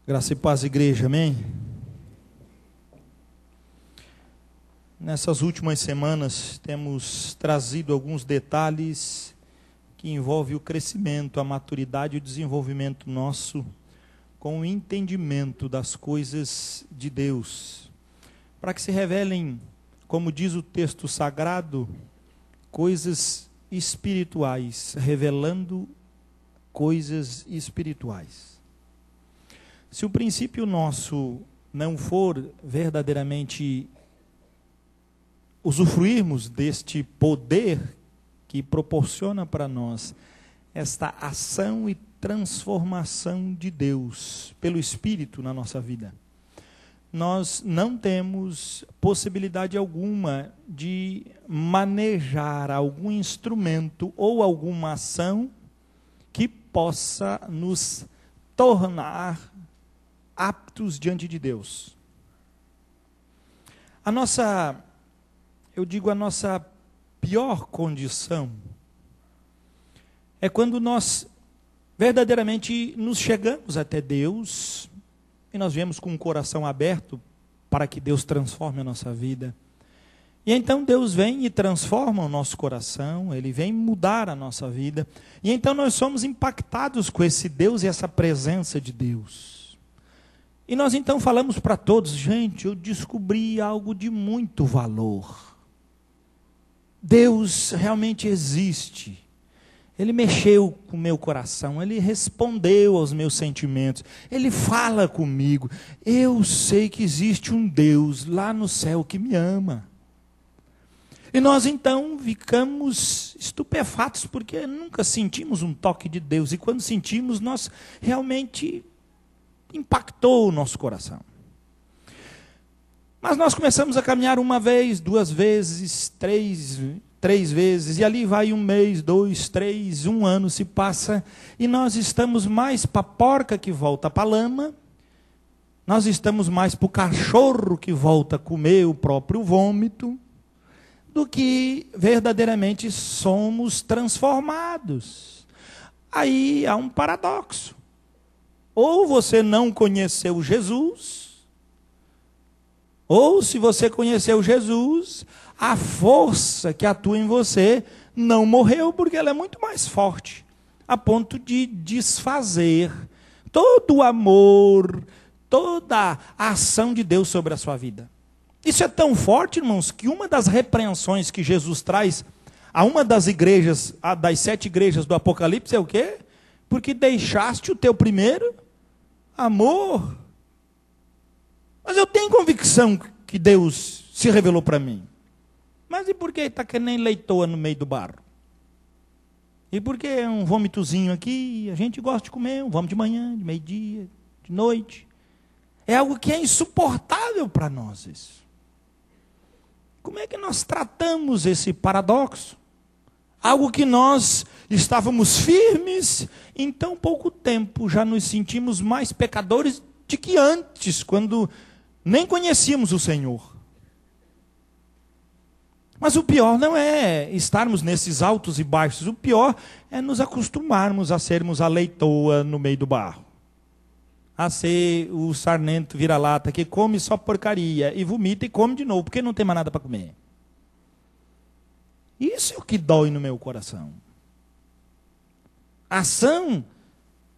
Graça e paz, igreja, amém? Nessas últimas semanas temos trazido alguns detalhes que envolvem o crescimento, a maturidade e o desenvolvimento nosso com o entendimento das coisas de Deus, para que se revelem, como diz o texto sagrado, coisas espirituais, revelando coisas espirituais. Se o princípio nosso não for verdadeiramente usufruirmos deste poder que proporciona para nós esta ação e transformação de Deus pelo Espírito na nossa vida, nós não temos possibilidade alguma de manejar algum instrumento ou alguma ação que possa nos tornar aptos diante de Deus. A nossa pior condição é quando nós verdadeiramente nos chegamos até Deus e nós viemos com o coração aberto para que Deus transforme a nossa vida. E então Deus vem e transforma o nosso coração, Ele vem mudar a nossa vida. E então nós somos impactados com esse Deus e essa presença de Deus. E nós então falamos para todos: gente, eu descobri algo de muito valor. Deus realmente existe. Ele mexeu com o meu coração, Ele respondeu aos meus sentimentos, Ele fala comigo. Eu sei que existe um Deus lá no céu que me ama. E nós então ficamos estupefatos, porque nunca sentimos um toque de Deus. E quando sentimos, nós realmente impactou o nosso coração. Mas nós começamos a caminhar uma vez, duas vezes, três vezes, e ali vai um mês, 2, 3, um ano se passa, e nós estamos mais para a porca que volta para a lama, nós estamos mais para o cachorro que volta a comer o próprio vômito, do que verdadeiramente somos transformados. Aí há um paradoxo. Ou você não conheceu Jesus, ou se você conheceu Jesus, a força que atua em você não morreu, porque ela é muito mais forte, a ponto de desfazer todo o amor, toda a ação de Deus sobre a sua vida. Isso é tão forte, irmãos, que uma das repreensões que Jesus traz a uma das igrejas, das 7 igrejas do Apocalipse é o quê? Porque deixaste o teu primeiro amor. Mas eu tenho convicção que Deus se revelou para mim. Mas e por que está que nem leitoa no meio do barro? E por que é um vômitozinho aqui? A gente gosta de comer um vômito de manhã, de meio-dia, de noite. É algo que é insuportável para nós isso. Como é que nós tratamos esse paradoxo? Algo que nós estávamos firmes, em tão pouco tempo já nos sentimos mais pecadores do que antes, quando nem conhecíamos o Senhor. Mas o pior não é estarmos nesses altos e baixos, o pior é nos acostumarmos a sermos a leitoa no meio do barro. A ser o sarnento vira-lata que come só porcaria e vomita e come de novo, porque não tem mais nada para comer. Isso é o que dói no meu coração. A ação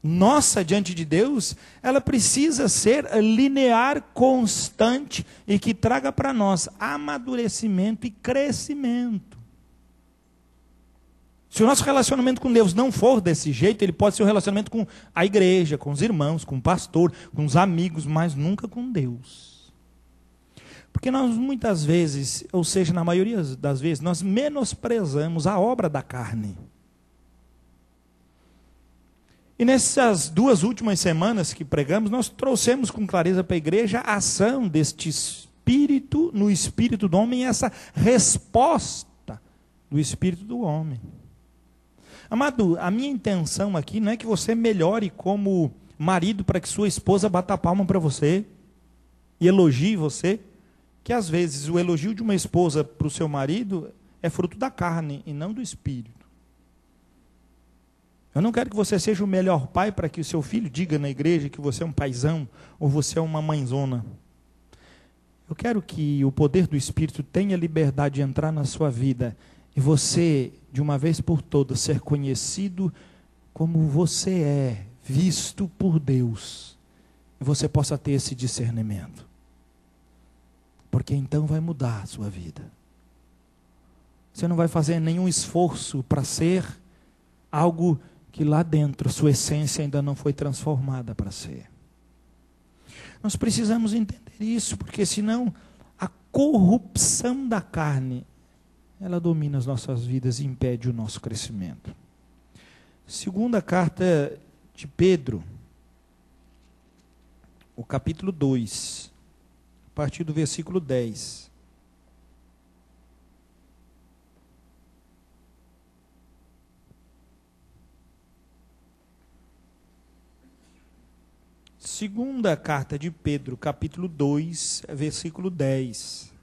nossa diante de Deus, ela precisa ser linear, constante e que traga para nós amadurecimento e crescimento. Se o nosso relacionamento com Deus não for desse jeito, ele pode ser um relacionamento com a igreja, com os irmãos, com o pastor, com os amigos, mas nunca com Deus. Porque nós muitas vezes, ou seja, na maioria das vezes, nós menosprezamos a obra da carne. E nessas 2 últimas semanas que pregamos, nós trouxemos com clareza para a igreja a ação deste Espírito no Espírito do homem, essa resposta do Espírito do homem. Amado, a minha intenção aqui não é que você melhore como marido para que sua esposa bata a palma para você e elogie você, que às vezes o elogio de uma esposa para o seu marido é fruto da carne e não do Espírito. Eu não quero que você seja o melhor pai para que o seu filho diga na igreja que você é um paizão ou você é uma mãezona. Eu quero que o poder do Espírito tenha liberdade de entrar na sua vida e você, de uma vez por todas, ser conhecido como você é, visto por Deus. E você possa ter esse discernimento. Porque então vai mudar a sua vida. Você não vai fazer nenhum esforço para ser algo que lá dentro, sua essência ainda não foi transformada para ser. Nós precisamos entender isso, porque senão a corrupção da carne, ela domina as nossas vidas e impede o nosso crescimento. Segunda carta de Pedro, o capítulo 2, a partir do versículo 10. Segunda carta de Pedro, capítulo 2, versículo 10.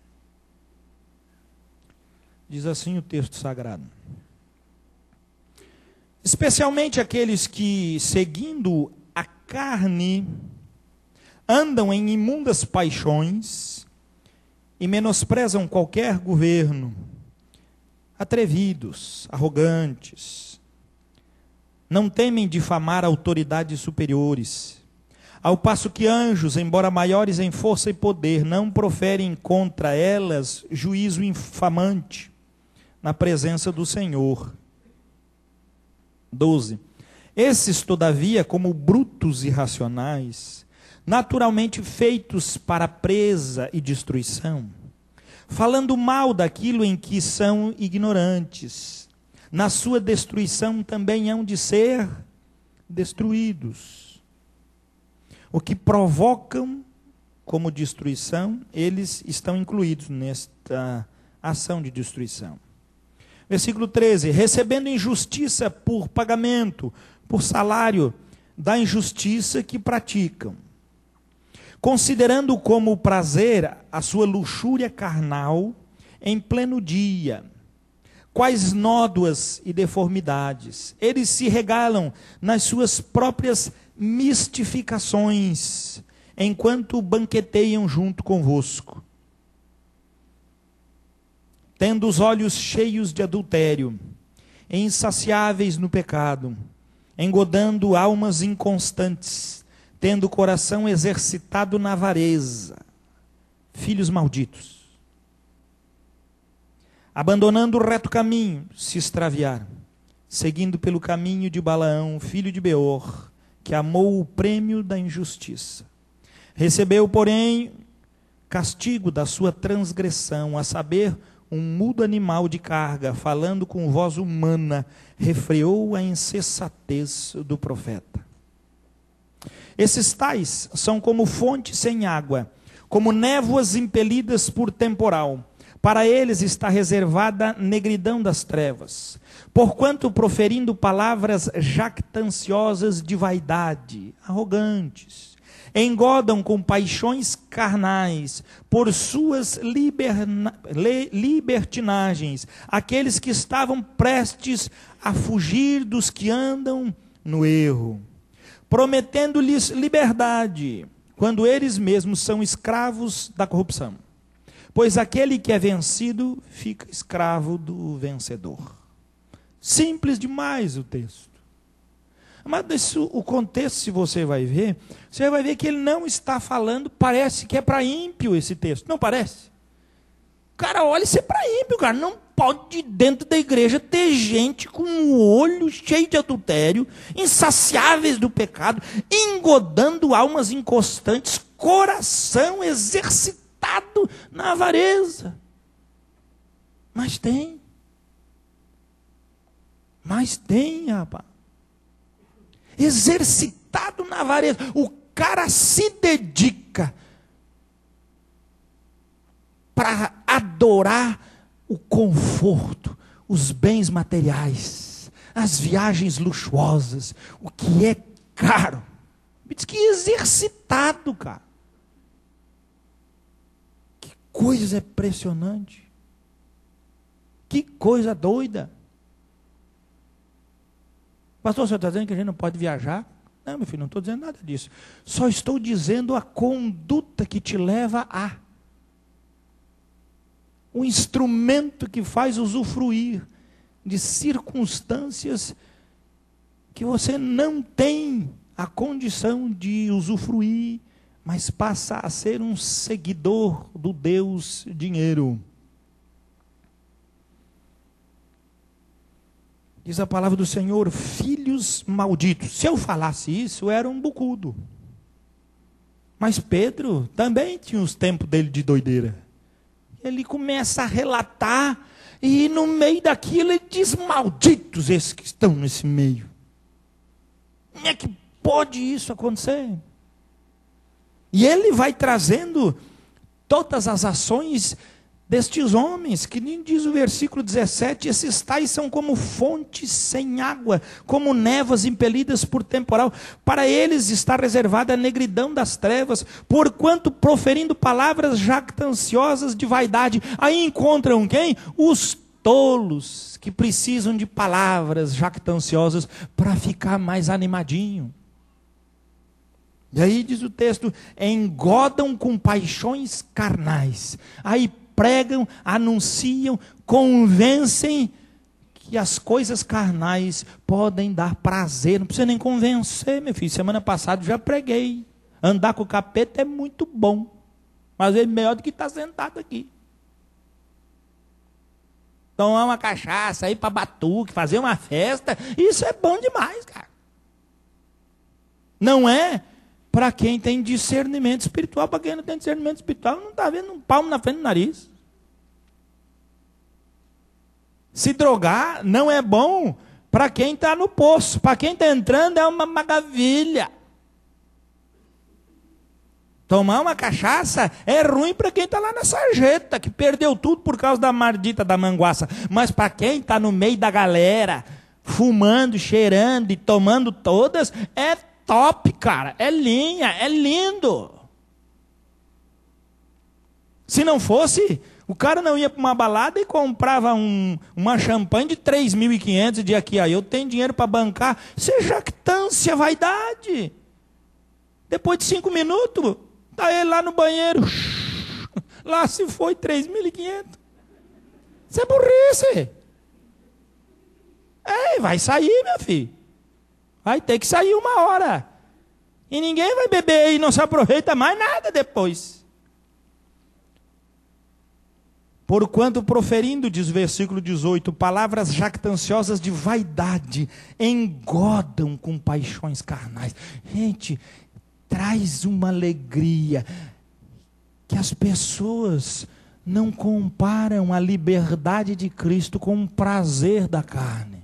Diz assim o texto sagrado: especialmente aqueles que, seguindo a carne, andam em imundas paixões e menosprezam qualquer governo, atrevidos, arrogantes, não temem difamar autoridades superiores, ao passo que anjos, embora maiores em força e poder, não proferem contra elas juízo infamante na presença do Senhor. 12. Esses, todavia, como brutos irracionais, naturalmente feitos para presa e destruição, falando mal daquilo em que são ignorantes, na sua destruição também hão de ser destruídos. O que provocam como destruição, eles estão incluídos nesta ação de destruição. Versículo 13: recebendo injustiça por pagamento, por salário da injustiça que praticam, considerando como prazer a sua luxúria carnal em pleno dia, quais nódoas e deformidades. Eles se regalam nas suas próprias mistificações, enquanto banqueteiam junto convosco, tendo os olhos cheios de adultério, insaciáveis no pecado, engodando almas inconstantes, tendo o coração exercitado na avareza, filhos malditos. Abandonando o reto caminho, se extraviaram, seguindo pelo caminho de Balaão, filho de Beor, que amou o prêmio da injustiça. Recebeu, porém, castigo da sua transgressão, a saber, um mudo animal de carga, falando com voz humana, refreou a insensatez do profeta. Esses tais são como fontes sem água, como névoas impelidas por temporal. Para eles está reservada a negridão das trevas, porquanto proferindo palavras jactanciosas de vaidade, arrogantes, engodam com paixões carnais, por suas libertinagens, aqueles que estavam prestes a fugir dos que andam no erro, prometendo-lhes liberdade, quando eles mesmos são escravos da corrupção. Pois aquele que é vencido fica escravo do vencedor. Simples demais o texto. Mas o contexto, se você vai ver que ele não está falando, parece que é para ímpio esse texto. Não parece? O cara olha, isso é para ímpio, cara. Não pode dentro da igreja ter gente com o olho cheio de adultério, insaciáveis do pecado, engodando almas inconstantes, coração exercitado na avareza. Mas tem, rapaz. Exercitado na avareza. O cara se dedica para adorar o conforto, os bens materiais, as viagens luxuosas, o que é caro. Me diz que exercitado, cara. Que coisa impressionante. Que coisa doida. Pastor, o senhor está dizendo que a gente não pode viajar? Não, meu filho, não estou dizendo nada disso. Só estou dizendo a conduta que te leva a. O instrumento que faz usufruir de circunstâncias que você não tem a condição de usufruir, mas passa a ser um seguidor do Deus dinheiro. Diz a palavra do Senhor, filhos malditos. Se eu falasse isso, eu era um bucudo. Mas Pedro também tinha os tempos dele de doideira. Ele começa a relatar, e no meio daquilo ele diz, malditos esses que estão nesse meio. Como é que pode isso acontecer? E ele vai trazendo todas as ações destes homens, que nem diz o versículo 17, esses tais são como fontes sem água, como névoas impelidas por temporal. Para eles está reservada a negridão das trevas, porquanto proferindo palavras jactanciosas de vaidade. Aí encontram quem? Os tolos, que precisam de palavras jactanciosas para ficar mais animadinho. E aí diz o texto, engodam com paixões carnais. Aí pregam, anunciam, convencem que as coisas carnais podem dar prazer. Não precisa nem convencer, meu filho. Semana passada já preguei. Andar com o capeta é muito bom. Mas é melhor do que estar sentado aqui. Tomar uma cachaça, ir para batuque, fazer uma festa, isso é bom demais, cara. Não é para quem tem discernimento espiritual. Para quem não tem discernimento espiritual, não está vendo um palmo na frente do nariz. Se drogar não é bom para quem está no poço. Para quem está entrando é uma maravilha. Tomar uma cachaça é ruim para quem está lá na sarjeta, que perdeu tudo por causa da maldita da manguaça. Mas para quem está no meio da galera, fumando, cheirando e tomando todas, é top, cara. É linha, é lindo. Se não fosse, o cara não ia para uma balada e comprava uma champanhe de 3.500 de aqui. Aí eu tenho dinheiro para bancar. Isso é jactância, vaidade. Depois de 5 minutos, está ele lá no banheiro. Lá se foi 3.500. Isso é burrice. Vai sair, meu filho. Vai ter que sair uma hora. E ninguém vai beber e não se aproveita mais nada depois. Porquanto proferindo, diz o versículo 18, palavras jactanciosas de vaidade, engodam com paixões carnais. Gente, traz uma alegria que as pessoas não comparam a liberdade de Cristo com o prazer da carne.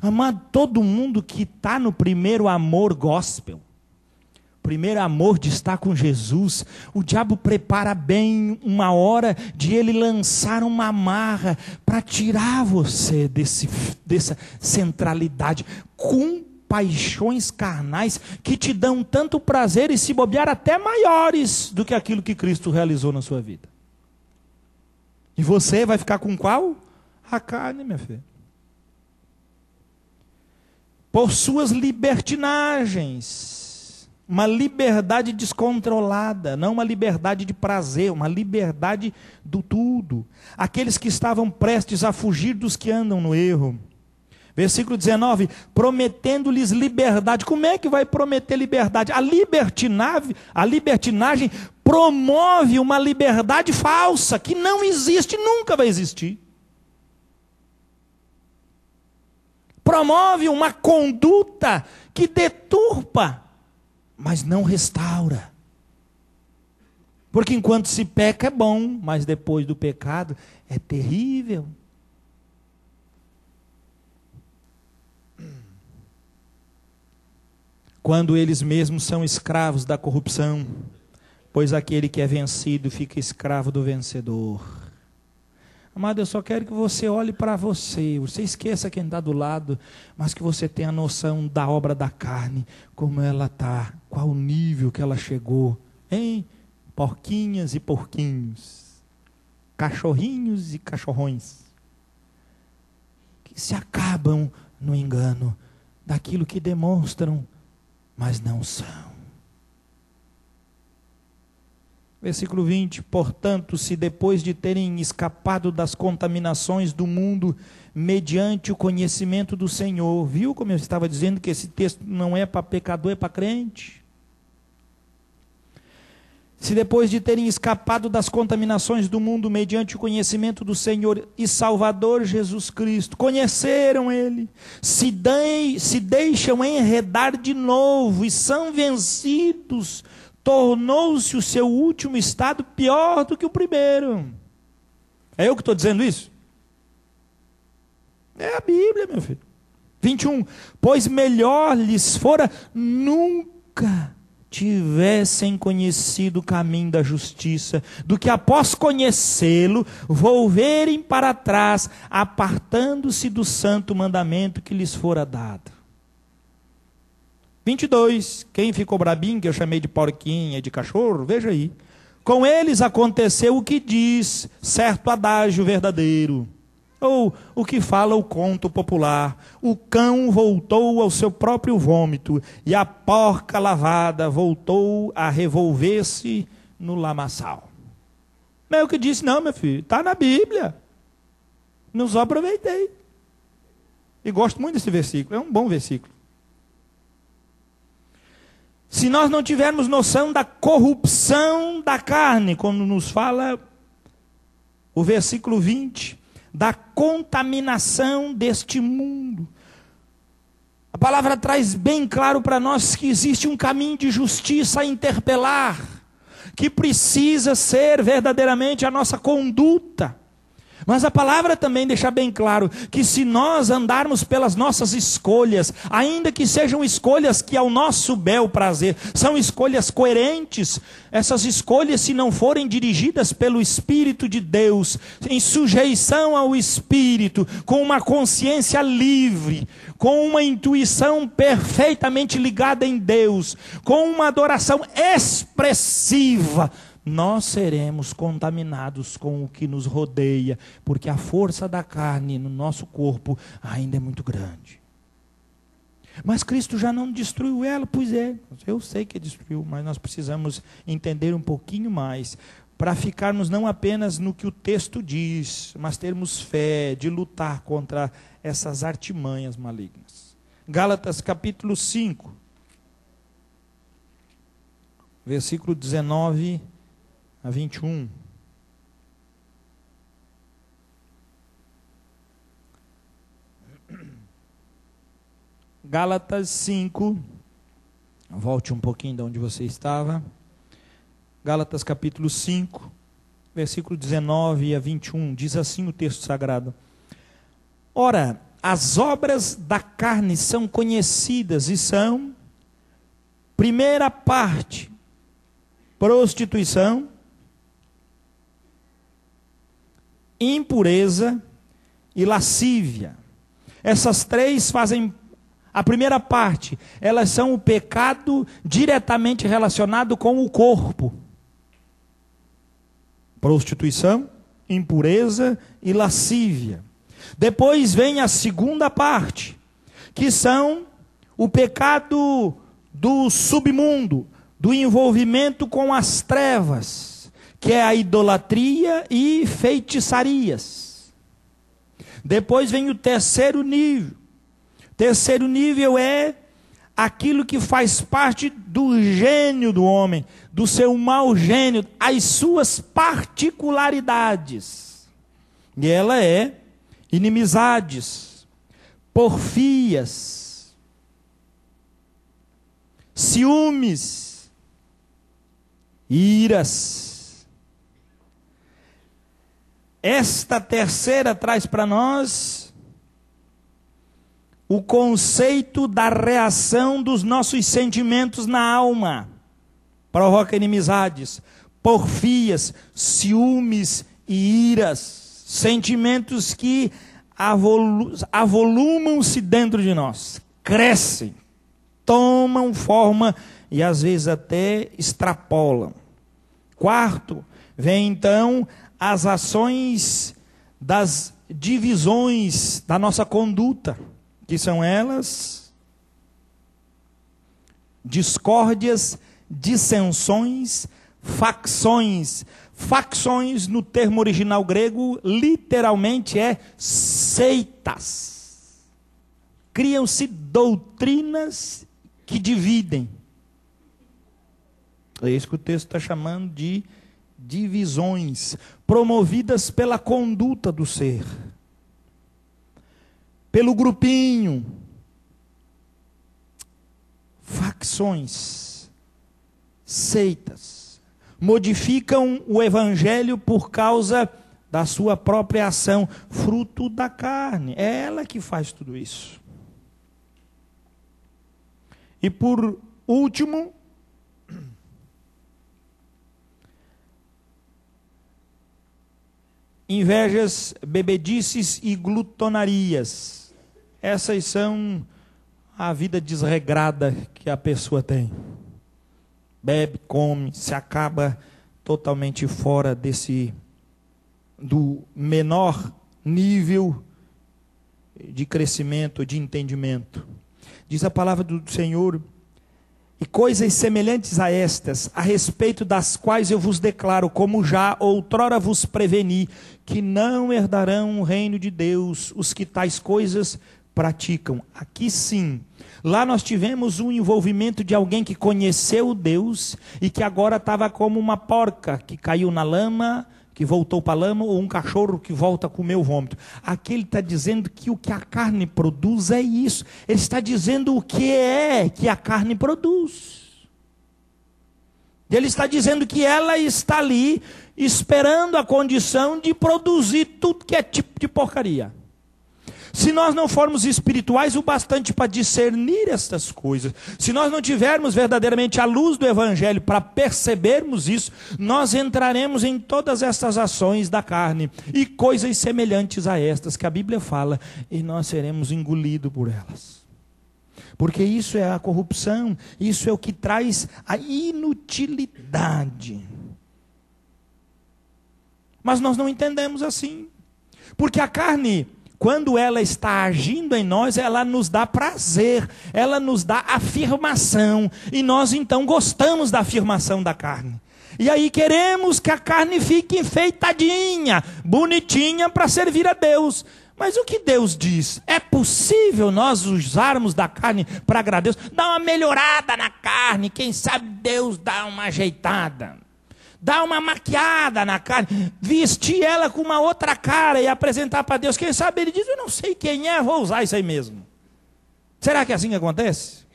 Amado, todo mundo que está no primeiro amor gospel, primeiro amor de estar com Jesus, o diabo prepara bem uma hora de ele lançar uma amarra para tirar você dessa centralidade, com paixões carnais que te dão tanto prazer e se bobear até maiores do que aquilo que Cristo realizou na sua vida. E você vai ficar com qual? A carne, minha filha. Por suas libertinagens. Uma liberdade descontrolada, não uma liberdade de prazer, uma liberdade do tudo. Aqueles que estavam prestes a fugir dos que andam no erro. Versículo 19, prometendo-lhes liberdade. Como é que vai prometer liberdade? A libertinagem promove uma liberdade falsa, que não existe, nunca vai existir. Promove uma conduta que deturpa, mas não restaura. Porque enquanto se peca é bom, mas depois do pecado é terrível. Quando eles mesmos são escravos da corrupção, pois aquele que é vencido fica escravo do vencedor. Amado, eu só quero que você olhe para você. Você esqueça quem está do lado, mas que você tenha a noção da obra da carne, como ela está, qual o nível que ela chegou. Hein? Porquinhas e porquinhos, cachorrinhos e cachorrões, que se acabam no engano, daquilo que demonstram, mas não são. Versículo 20: portanto, se depois de terem escapado das contaminações do mundo, mediante o conhecimento do Senhor, viu como eu estava dizendo que esse texto não é para pecador, é para crente? Se depois de terem escapado das contaminações do mundo, mediante o conhecimento do Senhor e Salvador Jesus Cristo, conheceram Ele, se deixam enredar de novo e são vencidos, tornou-se o seu último estado pior do que o primeiro. É eu que estou dizendo isso? É a Bíblia, meu filho. 21. Pois melhor lhes fora nunca tivessem conhecido o caminho da justiça, do que após conhecê-lo, volverem para trás, apartando-se do santo mandamento que lhes fora dado. 22, quem ficou brabinho, que eu chamei de porquinha, de cachorro, veja aí. Com eles aconteceu o que diz certo adágio verdadeiro, ou o que fala o conto popular: o cão voltou ao seu próprio vômito, e a porca lavada voltou a revolver-se no lamaçal. Não é o que disse não, meu filho, está na Bíblia. Não só aproveitei. E gosto muito desse versículo, é um bom versículo. Se nós não tivermos noção da corrupção da carne, quando nos fala o versículo 20, da contaminação deste mundo, a palavra traz bem claro para nós que existe um caminho de justiça a interpelar, que precisa ser verdadeiramente a nossa conduta. Mas a palavra também deixa bem claro que se nós andarmos pelas nossas escolhas, ainda que sejam escolhas que ao nosso bel prazer, são escolhas coerentes, essas escolhas, se não forem dirigidas pelo Espírito de Deus, em sujeição ao Espírito, com uma consciência livre, com uma intuição perfeitamente ligada em Deus, com uma adoração expressiva, nós seremos contaminados com o que nos rodeia, porque a força da carne no nosso corpo ainda é muito grande. Mas Cristo já não destruiu ela? Pois é, eu sei que destruiu, mas nós precisamos entender um pouquinho mais, para ficarmos não apenas no que o texto diz, mas termos fé de lutar contra essas artimanhas malignas. Gálatas capítulo 5, versículo 19 a 21. Gálatas 5, volte um pouquinho de onde você estava. Gálatas capítulo 5, versículo 19 a 21, diz assim o texto sagrado: ora, as obras da carne são conhecidas e são, primeira parte, prostituição, impureza e lascívia. Essas três fazem a primeira parte, elas são o pecado diretamente relacionado com o corpo. Prostituição, impureza e lascívia. Depois vem a segunda parte, que são o pecado do submundo, do envolvimento com as trevas, que é a idolatria e feitiçarias. Depois vem o terceiro nível. O terceiro nível é aquilo que faz parte do gênio do homem, do seu mau gênio, as suas particularidades. E ela é inimizades, porfias, ciúmes, iras. Esta terceira traz para nós o conceito da reação dos nossos sentimentos na alma. Provoca inimizades, porfias, ciúmes e iras. Sentimentos que avolumam-se dentro de nós, crescem, tomam forma e às vezes até extrapolam. Quarto, vem então as ações das divisões da nossa conduta, que são elas discórdias, dissensões, facções. Facções, no termo original grego, literalmente é seitas. Criam-se doutrinas que dividem. É isso que o texto está chamando de divisões, promovidas pela conduta do ser, pelo grupinho. Facções, seitas, modificam o evangelho por causa da sua própria ação, fruto da carne. É ela que faz tudo isso. E por último, invejas, bebedices e glutonarias. Essas são a vida desregrada que a pessoa tem. Bebe, come, se acaba totalmente fora do menor nível de crescimento, de entendimento. Diz a palavra do Senhor: e coisas semelhantes a estas, a respeito das quais eu vos declaro, como já outrora vos preveni, que não herdarão o reino de Deus os que tais coisas praticam. Aqui sim, lá nós tivemos um envolvimento de alguém que conheceu Deus e que agora estava como uma porca que caiu na lama, que voltou para a lama, ou um cachorro que volta a comer o vômito. Aqui ele está dizendo que o que a carne produz é isso. Ele está dizendo o que é que a carne produz. Ele está dizendo que ela está ali esperando a condição de produzir tudo que é tipo de porcaria. Se nós não formos espirituais o bastante para discernir estas coisas, se nós não tivermos verdadeiramente a luz do Evangelho para percebermos isso, nós entraremos em todas essas ações da carne e coisas semelhantes a estas que a Bíblia fala, e nós seremos engolidos por elas. Porque isso é a corrupção, isso é o que traz a inutilidade. Mas nós não entendemos assim, porque a carne, quando ela está agindo em nós, ela nos dá prazer, ela nos dá afirmação, e nós então gostamos da afirmação da carne. E aí queremos que a carne fique enfeitadinha, bonitinha para servir a Deus. Mas o que Deus diz? É possível nós usarmos da carne para agradar a Deus? Dá uma melhorada na carne, quem sabe Deus dá uma ajeitada. Dá uma maquiada na carne, vestir ela com uma outra cara e apresentar para Deus. Quem sabe ele diz: eu não sei quem é, vou usar isso aí mesmo. Será que é assim que acontece?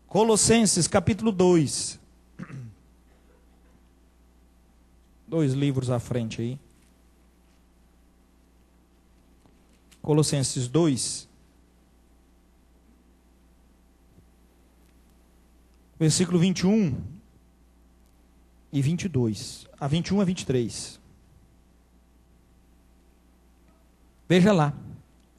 Colossenses capítulo 2. 2 livros à frente aí. Colossenses 2. Versículo 21 e 22. A 21 a 23. Veja lá.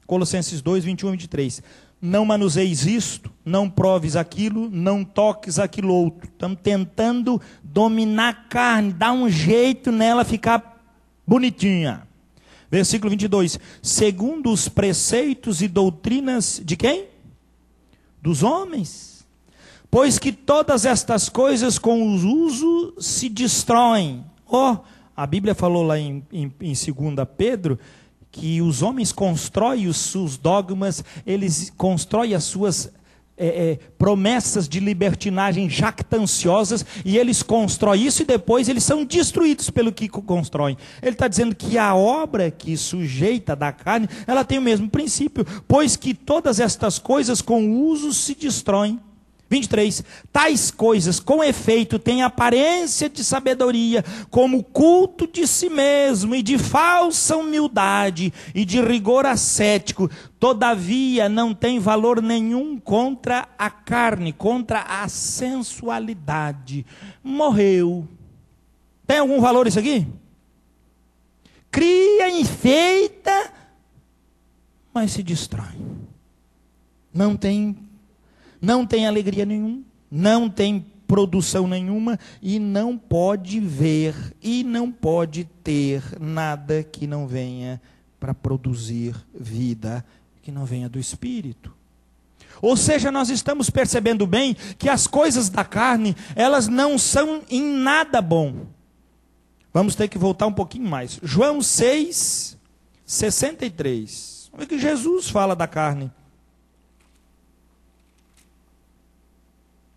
Colossenses 2, 21 a 23. Não manuseis isto, não proves aquilo, não toques aquilo outro. Estamos tentando dominar a carne, dar um jeito nela ficar bonitinha. Versículo 22. Segundo os preceitos e doutrinas de quem? Dos homens. Pois que todas estas coisas com o uso se destroem. A Bíblia falou lá em 2 Pedro, que os homens constroem os seus dogmas, eles constroem as suas promessas de libertinagem jactanciosas, e eles constroem isso e depois eles são destruídos pelo que constroem. Ele está dizendo que a obra que sujeita da carne, ela tem o mesmo princípio, pois que todas estas coisas com o uso se destroem. 23. Tais coisas, com efeito, têm aparência de sabedoria, como culto de si mesmo, e de falsa humildade, e de rigor ascético. Todavia, não tem valor nenhum contra a carne, contra a sensualidade. Morreu. Tem algum valor isso aqui? Cria, enfeita, mas se destrói. Não tem alegria nenhuma, não tem produção nenhuma, e não pode ver, e não pode ter nada que não venha para produzir vida, que não venha do Espírito. Ou seja, nós estamos percebendo bem que as coisas da carne, elas não são em nada bom. Vamos ter que voltar um pouquinho mais. João 6, 63. Olha o que Jesus fala da carne.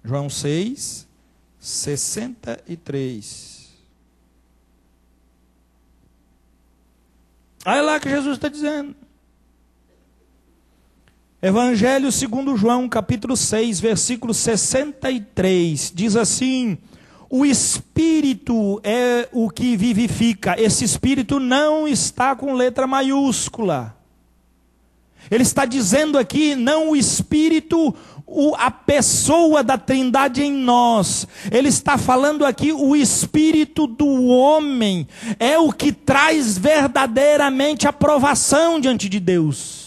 João 6, 63. Olha lá que Jesus está dizendo. Evangelho segundo João, capítulo 6, versículo 63. Diz assim: o Espírito é o que vivifica. Esse Espírito não está com letra maiúscula. Ele está dizendo aqui, não o Espírito, a pessoa da Trindade em nós. Ele está falando aqui, o Espírito do homem é o que traz verdadeiramente aprovação diante de Deus.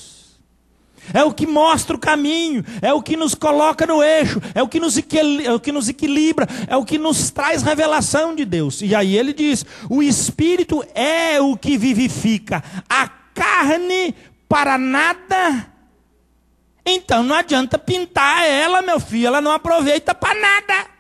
É o que mostra o caminho, é o que nos coloca no eixo, é o que nos equilibra, é o que nos traz revelação de Deus. E aí ele diz, o Espírito é o que vivifica, a carne para nada. Então não adianta pintar ela, meu filho, ela não aproveita para nada.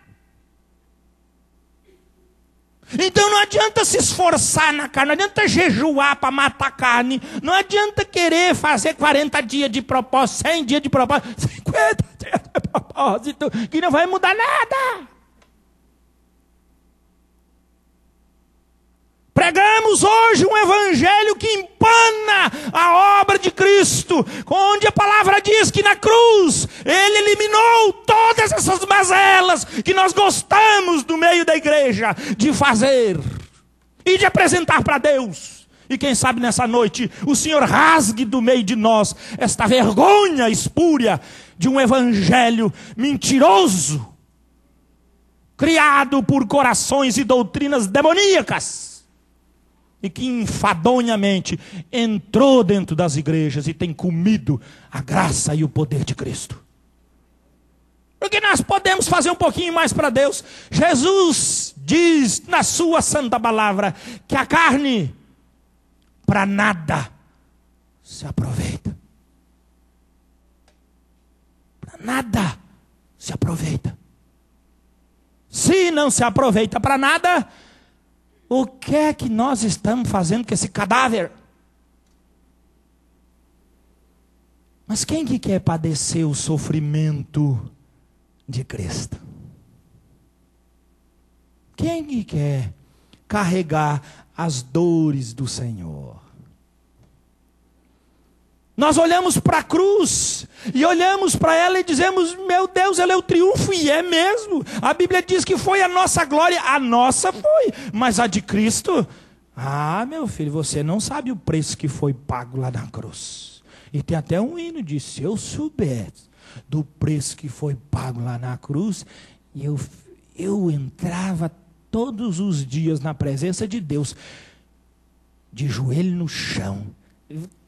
Então não adianta se esforçar na carne, não adianta jejuar para matar a carne, não adianta querer fazer 40 dias de propósito, 100 dias de propósito, 50 dias de propósito, que não vai mudar nada. Pregamos hoje um evangelho que empana a obra de Cristo, onde a palavra diz que na cruz Ele eliminou todas essas mazelas que nós gostamos do meio da igreja de fazer e de apresentar para Deus. E quem sabe nessa noite o Senhor rasgue do meio de nós esta vergonha espúria de um evangelho mentiroso, criado por corações e doutrinas demoníacas, e que enfadonhamente entrou dentro das igrejas e tem comido a graça e o poder de Cristo. Porque nós podemos fazer um pouquinho mais para Deus. Jesus diz na sua santa palavra que a carne para nada se aproveita. Para nada se aproveita. Se não se aproveita para nada, o que é que nós estamos fazendo com esse cadáver? Mas quem que quer padecer o sofrimento de Cristo? Quem que quer carregar as dores do Senhor? Nós olhamos para a cruz e olhamos para ela e dizemos, meu Deus, ela é o triunfo, e é mesmo. A Bíblia diz que foi a nossa glória, a nossa foi, mas a de Cristo, meu filho, você não sabe o preço que foi pago lá na cruz. E tem até um hino de, se eu soubesse do preço que foi pago lá na cruz, eu entrava todos os dias na presença de Deus, de joelho no chão,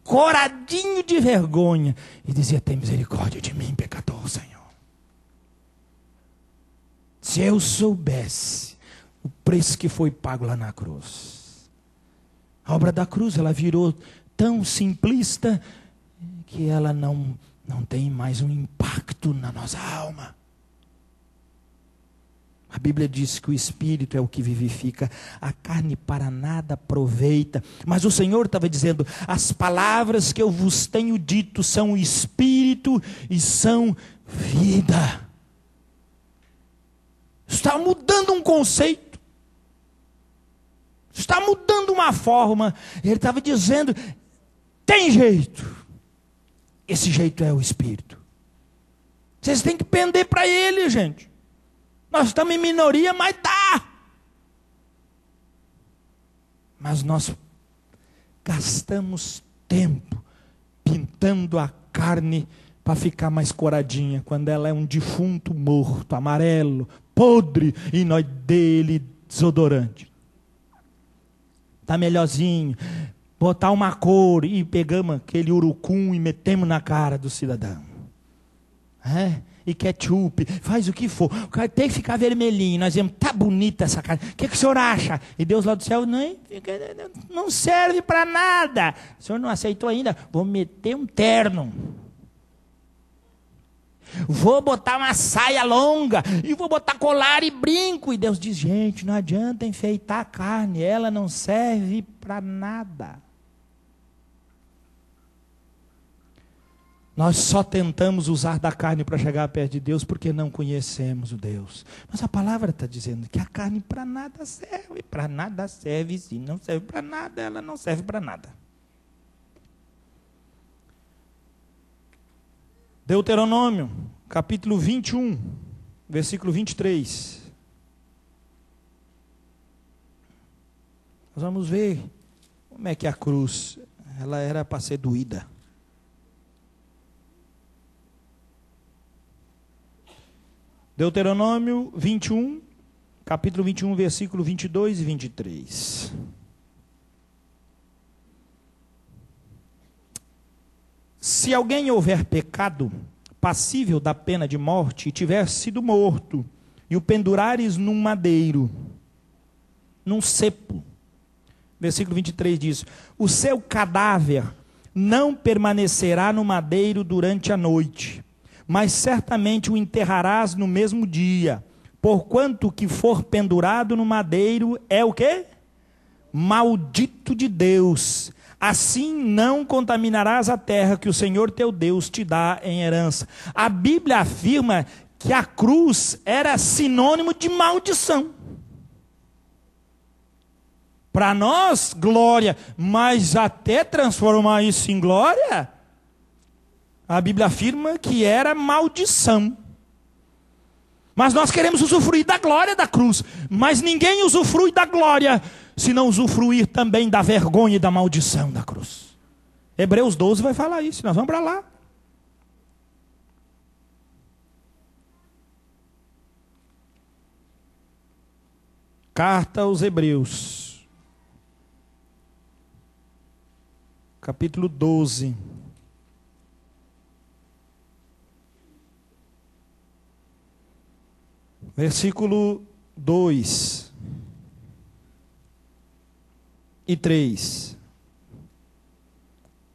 coradinho de vergonha, e dizia, tem misericórdia de mim, pecador, Senhor. Se eu soubesse o preço que foi pago lá na cruz. A obra da cruz, ela virou tão simplista que ela não tem mais um impacto na nossa alma. A Bíblia diz que o Espírito é o que vivifica, a carne para nada aproveita. Mas o Senhor estava dizendo, as palavras que eu vos tenho dito são Espírito e são vida. Está mudando um conceito, está mudando uma forma. Ele estava dizendo, tem jeito, esse jeito é o Espírito. Vocês têm que pender para Ele, gente. Nós estamos em minoria, mas dá. Mas nós gastamos tempo pintando a carne para ficar mais coradinha, quando ela é um defunto morto, amarelo, podre, e nós dele desodorante. Está melhorzinho. Botar uma cor e pegamos aquele urucum e metemos na cara do cidadão. E ketchup, faz o que for. O cara tem que ficar vermelhinho. Nós dizemos, tá bonita essa carne. O que o senhor acha? E Deus lá do céu, não serve para nada. O senhor não aceitou ainda? Vou meter um terno. Vou botar uma saia longa, e vou botar colar e brinco. E Deus diz, gente, não adianta enfeitar a carne, ela não serve para nada. Nós só tentamos usar da carne para chegar perto de Deus porque não conhecemos o Deus. Mas a palavra está dizendo que a carne para nada serve. Para nada serve, se não serve para nada, ela não serve para nada. Deuteronômio, capítulo 21, versículo 23. Nós vamos ver como é que a cruz, ela era para ser doída. Deuteronômio 21, capítulo 21, versículo 22 e 23. Se alguém houver pecado, passível da pena de morte, e tiver sido morto, e o pendurares num madeiro, num cepo, versículo 23 diz, o seu cadáver não permanecerá no madeiro durante a noite, mas certamente o enterrarás no mesmo dia, porquanto que for pendurado no madeiro é o quê? Maldito de Deus. Assim não contaminarás a terra que o Senhor teu Deus te dá em herança. A Bíblia afirma que a cruz era sinônimo de maldição. Para nós, glória, mas até transformar isso em glória, a Bíblia afirma que era maldição. Mas nós queremos usufruir da glória da cruz. Mas ninguém usufrui da glória se não usufruir também da vergonha e da maldição da cruz. Hebreus 12 vai falar isso. Nós vamos para lá. Carta aos Hebreus, capítulo 12. Versículo 2 e 3.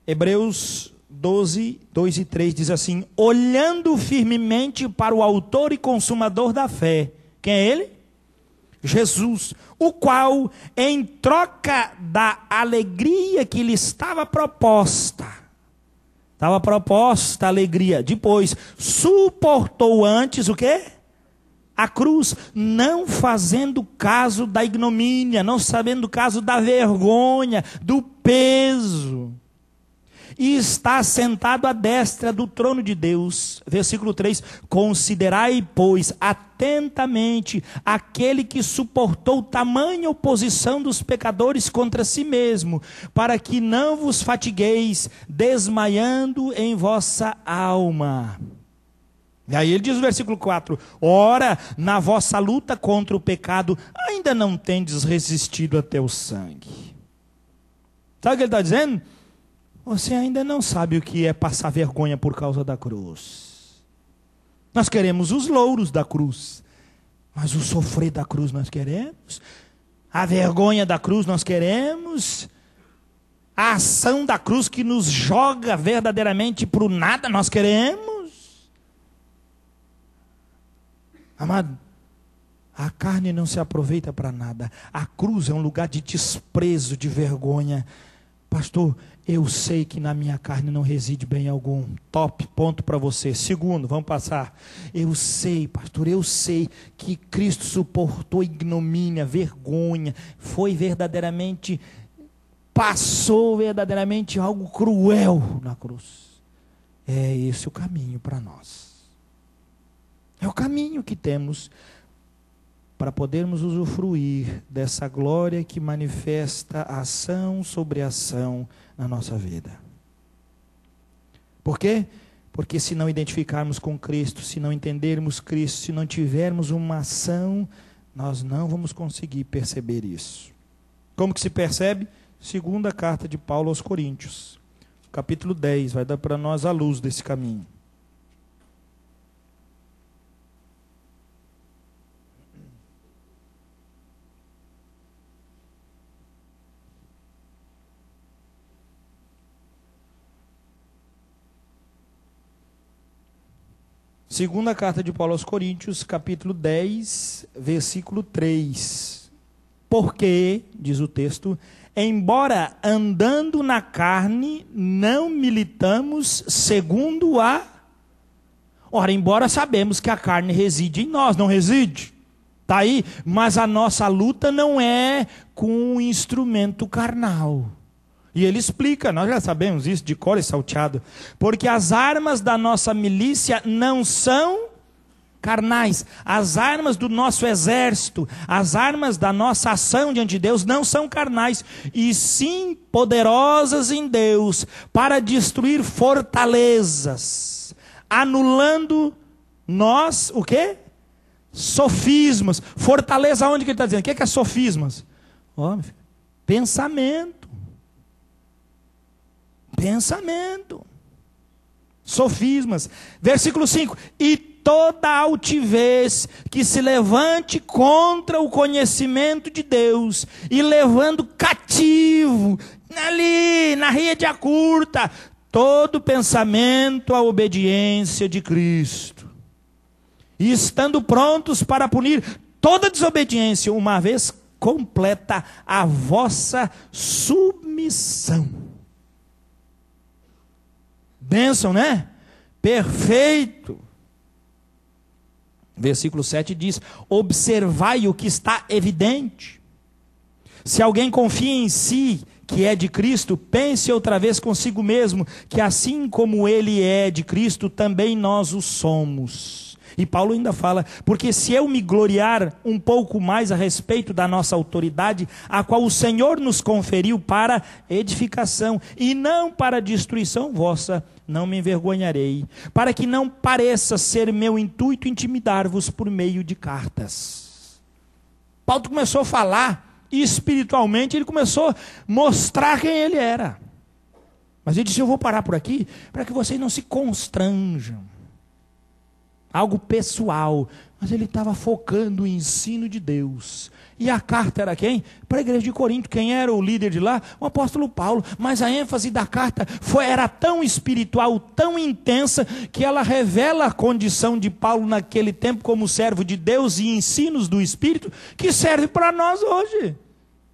Hebreus 12, 2 e 3 diz assim: olhando firmemente para o autor e consumador da fé. Quem é ele? Jesus, o qual, em troca da alegria que lhe estava proposta a alegria, depois suportou antes o quê? A cruz, não fazendo caso da ignomínia, não sabendo caso da vergonha, do peso. E está sentado à destra do trono de Deus. Versículo 3. Considerai, pois, atentamente aquele que suportou tamanha oposição dos pecadores contra si mesmo, para que não vos fatigueis, desmaiando em vossa alma. E aí ele diz no versículo 4, ora, na vossa luta contra o pecado, ainda não tendes resistido até o sangue. Sabe o que ele está dizendo? Você ainda não sabe o que é passar vergonha por causa da cruz. Nós queremos os louros da cruz, mas o sofrer da cruz nós queremos, a vergonha da cruz nós queremos, a ação da cruz que nos joga verdadeiramente para o nada nós queremos. Amado, a carne não se aproveita para nada. A cruz é um lugar de desprezo, de vergonha. Pastor, eu sei que na minha carne não reside bem algum. Top, ponto para você. Segundo, vamos passar. Eu sei, pastor, eu sei que Cristo suportou ignomínia, vergonha. Foi verdadeiramente, passou verdadeiramente algo cruel na cruz. É esse o caminho para nós. É o caminho que temos para podermos usufruir dessa glória que manifesta ação sobre ação na nossa vida. Por quê? Porque se não identificarmos com Cristo, se não entendermos Cristo, se não tivermos uma ação, nós não vamos conseguir perceber isso. Como que se percebe? Segunda carta de Paulo aos Coríntios, capítulo 10, vai dar para nós a luz desse caminho. Segunda carta de Paulo aos Coríntios, capítulo 10, versículo 3. Porque, diz o texto, embora andando na carne, não militamos segundo a... Ora, embora sabemos que a carne reside em nós, não reside? Está aí, mas a nossa luta não é com um instrumento carnal. E ele explica, nós já sabemos isso de cor e salteado, porque as armas da nossa milícia não são carnais. As armas do nosso exército, as armas da nossa ação diante de Deus não são carnais, e sim poderosas em Deus para destruir fortalezas, anulando nós, o quê? Sofismas. Fortaleza onde que ele está dizendo? O que é sofismas? Pensamento. Sofismas. Versículo 5. E toda altivez que se levante contra o conhecimento de Deus, e levando cativo, ali na rédea curta, todo pensamento à obediência de Cristo, e estando prontos para punir toda desobediência, uma vez completa a vossa submissão. Bênção, né? Perfeito. Versículo 7 diz: observai o que está evidente. Se alguém confia em si, que é de Cristo, pense outra vez consigo mesmo, que assim como ele é de Cristo, também nós o somos. E Paulo ainda fala, porque se eu me gloriar um pouco mais a respeito da nossa autoridade, a qual o Senhor nos conferiu para edificação, e não para destruição vossa, não me envergonharei, para que não pareça ser meu intuito intimidar-vos por meio de cartas. Paulo começou a falar, e espiritualmente ele começou a mostrar quem ele era. Mas ele disse, eu vou parar por aqui, para que vocês não se constranjam. Algo pessoal, mas ele estava focando o ensino de Deus. E a carta era quem? Para a igreja de Corinto. Quem era o líder de lá? O apóstolo Paulo. Mas a ênfase da carta era tão espiritual, tão intensa, que ela revela a condição de Paulo naquele tempo como servo de Deus e ensinos do Espírito, que serve para nós hoje.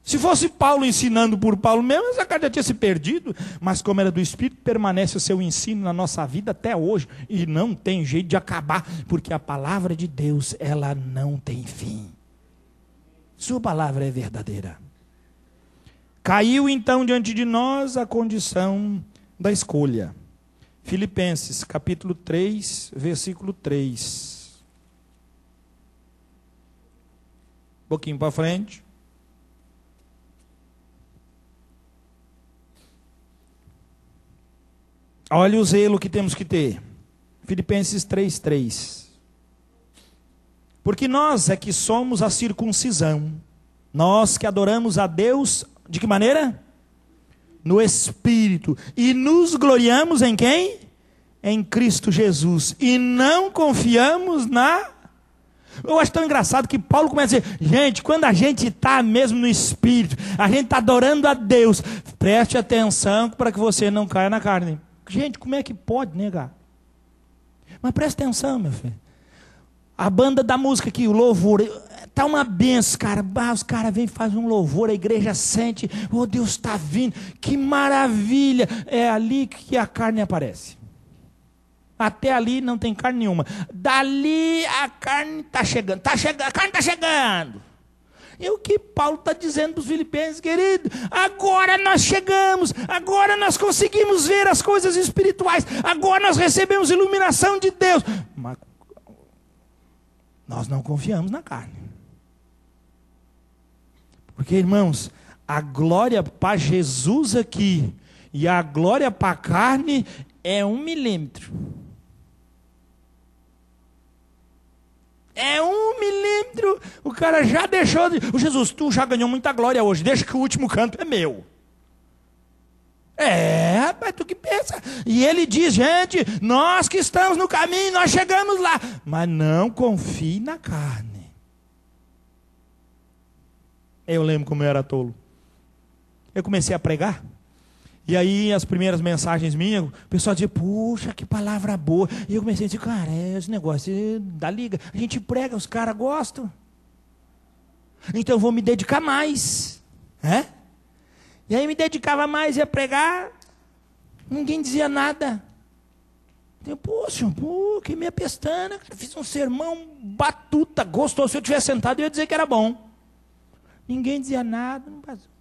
Se fosse Paulo ensinando por Paulo mesmo, essa carta já tinha se perdido. Mas como era do Espírito, permanece o seu ensino na nossa vida até hoje. E não tem jeito de acabar, porque a palavra de Deus, ela não tem fim. Sua palavra é verdadeira. Caiu então diante de nós a condição da escolha. Filipenses capítulo 3, versículo 3. Um pouquinho para frente. Olha o zelo que temos que ter. Filipenses 3:3. Porque nós é que somos a circuncisão. Nós que adoramos a Deus, de que maneira? No Espírito. E nos gloriamos em quem? Em Cristo Jesus. E não confiamos na... Eu acho tão engraçado que Paulo começa a dizer, gente, quando a gente está mesmo no Espírito, a gente está adorando a Deus, preste atenção para que você não caia na carne. Gente, como é que pode negar? Mas presta atenção, meu filho. A banda da música aqui, o louvor, está uma benção, cara. Os caras vêm e fazem um louvor, a igreja sente, oh, Deus está vindo, que maravilha. É ali que a carne aparece. Até ali não tem carne nenhuma. Dali a carne está chegando, a carne está chegando. E o que Paulo está dizendo para os filipenses, querido, agora nós chegamos, agora nós conseguimos ver as coisas espirituais, agora nós recebemos iluminação de Deus, mas nós não confiamos na carne. Porque, irmãos, a glória para Jesus aqui e a glória para a carne é 1 milímetro. É 1 milímetro, o cara já deixou de... O Jesus, tu já ganhou muita glória hoje, deixa que o último canto é meu. É, rapaz, tu que pensa. E ele diz, gente, nós que estamos no caminho, nós chegamos lá. Mas não confie na carne. Eu lembro como eu era tolo. Eu comecei a pregar, E aí, as primeiras mensagens minhas, o pessoal dizia, puxa, que palavra boa. E eu comecei a dizer, cara, esse negócio da liga, a gente prega, os caras gostam. Então eu vou me dedicar mais. E aí me dedicava mais, ia pregar, ninguém dizia nada. Eu, poxa, que minha pestana, cara, fiz um sermão batuta, gostoso. Se eu tivesse sentado, eu ia dizer que era bom. Ninguém dizia nada, não passou.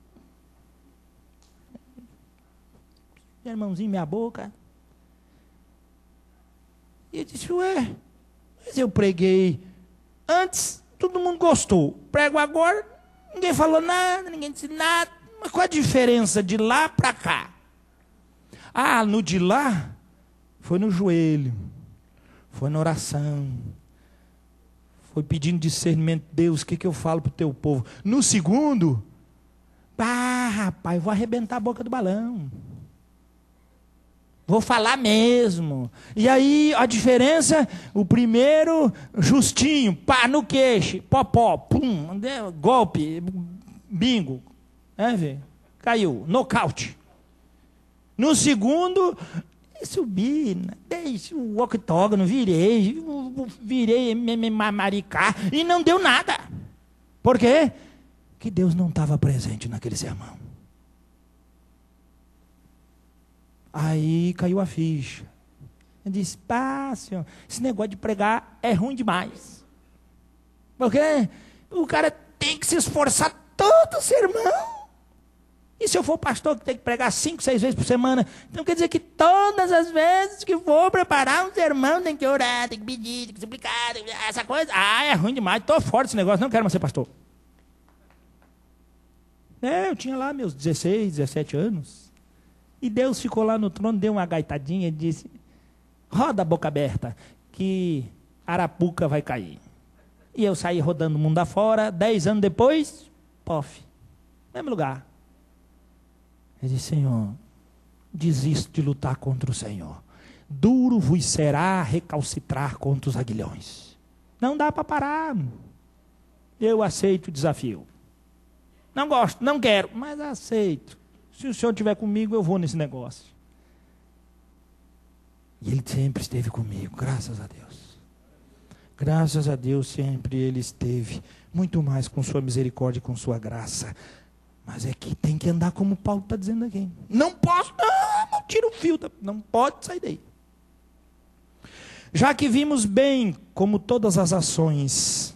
Irmãozinho, minha boca. E eu disse, ué, mas eu preguei antes, todo mundo gostou. Prego agora, ninguém falou nada, ninguém disse nada. Mas qual a diferença de lá para cá? Ah, no de lá, foi no joelho, foi na oração, foi pedindo discernimento. Deus, o que eu falo para o teu povo? No segundo, rapaz, vou arrebentar a boca do balão. Vou falar mesmo. E aí, a diferença, o primeiro, justinho, pá, no queixo, popó, pum, golpe, bingo. Caiu, nocaute. No segundo, subi, deixa o octógono, virei maricá, e não deu nada. Por quê? Que Deus não estava presente naquele sermão. Aí caiu a ficha. Eu disse, senhor, esse negócio de pregar é ruim demais. Porque o cara tem que se esforçar todo o sermão. E se eu for pastor que tem que pregar 5, 6 vezes por semana, então quer dizer que todas as vezes que for preparar um sermão, tem que orar, tem que pedir, tem que suplicar, essa coisa. É ruim demais, estou fora desse negócio, não quero mais ser pastor. Eu tinha lá meus 16, 17 anos. E Deus ficou lá no trono, deu uma gaitadinha e disse, roda a boca aberta, que Arapuca vai cair. E eu saí rodando o mundo afora, 10 anos depois, mesmo lugar. Eu disse, Senhor, desisto de lutar contra o Senhor. Duro vos será recalcitrar contra os aguilhões. Não dá para parar. Eu aceito o desafio. Não gosto, não quero, mas aceito. Se o Senhor estiver comigo, eu vou nesse negócio. E Ele sempre esteve comigo, graças a Deus. Graças a Deus, sempre Ele esteve. Muito mais com sua misericórdia e com sua graça. Mas é que tem que andar como Paulo está dizendo aqui. Não posso, não tira o fio, não pode sair daí. Já que vimos bem como todas as ações,